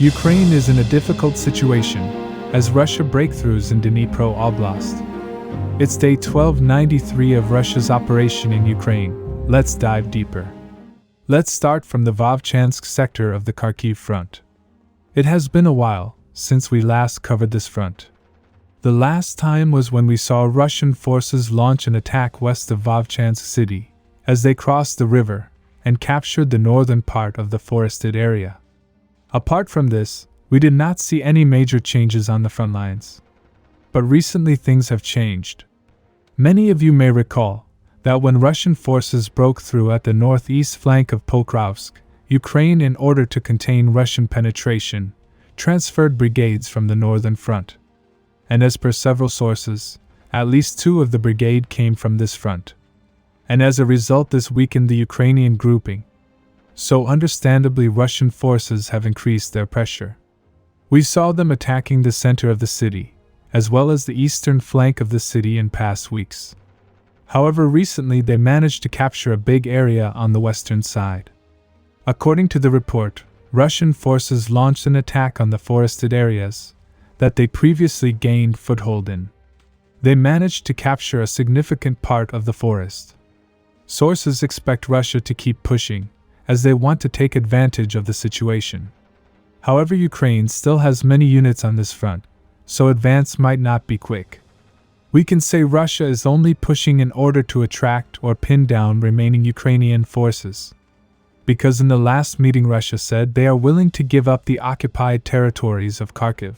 Ukraine is in a difficult situation as Russia breakthroughs in Dnipro Oblast. It's day 1293 of Russia's operation in Ukraine. Let's dive deeper. Let's start from the Vovchansk sector of the Kharkiv front. It has been a while since we last covered this front. The last time was when we saw Russian forces launch an attack west of Vovchansk city, as they crossed the river and captured the northern part of the forested area. Apart from this, we did not see any major changes on the front lines. But recently things have changed. Many of you may recall that when Russian forces broke through at the northeast flank of Pokrovsk, Ukraine, in order to contain Russian penetration, transferred brigades from the northern front. And as per several sources, at least 2 of the brigade came from this front. And as a result, this weakened the Ukrainian grouping. So understandably, Russian forces have increased their pressure. We saw them attacking the center of the city, as well as the eastern flank of the city in past weeks. However, recently they managed to capture a big area on the western side. According to the report, Russian forces launched an attack on the forested areas that they previously gained foothold in. They managed to capture a significant part of the forest. Sources expect Russia to keep pushing, as they want to take advantage of the situation. However, Ukraine still has many units on this front, so advance might not be quick. We can say Russia is only pushing in order to attract or pin down remaining Ukrainian forces. Because in the last meeting Russia said they are willing to give up the occupied territories of Kharkiv.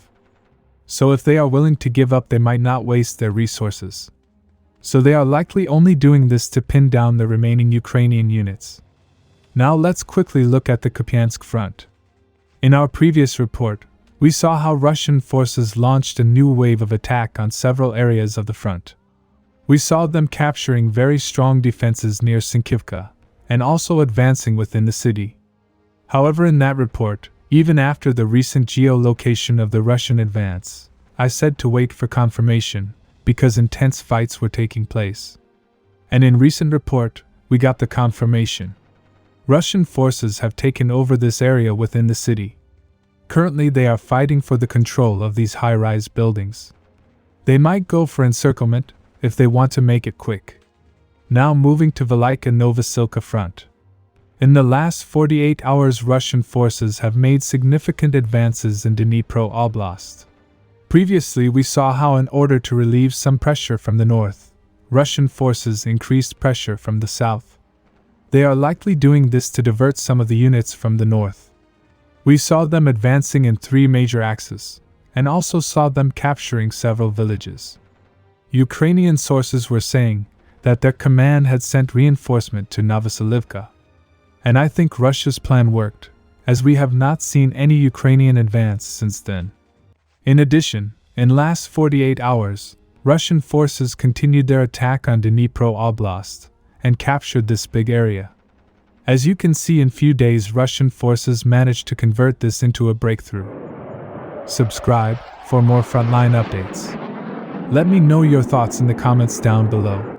So if they are willing to give up, they might not waste their resources. So they are likely only doing this to pin down the remaining Ukrainian units. Now let's quickly look at the Kupyansk front. In our previous report, we saw how Russian forces launched a new wave of attack on several areas of the front. We saw them capturing very strong defenses near Sinkivka, and also advancing within the city. However, in that report, even after the recent geolocation of the Russian advance, I said to wait for confirmation, because intense fights were taking place. And in recent report, we got the confirmation. Russian forces have taken over this area within the city. Currently they are fighting for the control of these high-rise buildings. They might go for encirclement if they want to make it quick. Now moving to Velika Novosilka front. In the last 48 hours, Russian forces have made significant advances in Dnipro Oblast. Previously we saw how, in order to relieve some pressure from the north, Russian forces increased pressure from the south. They are likely doing this to divert some of the units from the north. We saw them advancing in 3 major axes, and also saw them capturing several villages. Ukrainian sources were saying that their command had sent reinforcement to Novosilivka. And I think Russia's plan worked, as we have not seen any Ukrainian advance since then. In addition, in last 48 hours, Russian forces continued their attack on Dnipro Oblast and captured this big area. As you can see, in few days Russian forces managed to convert this into a breakthrough. Subscribe for more frontline updates. Let me know your thoughts in the comments down below.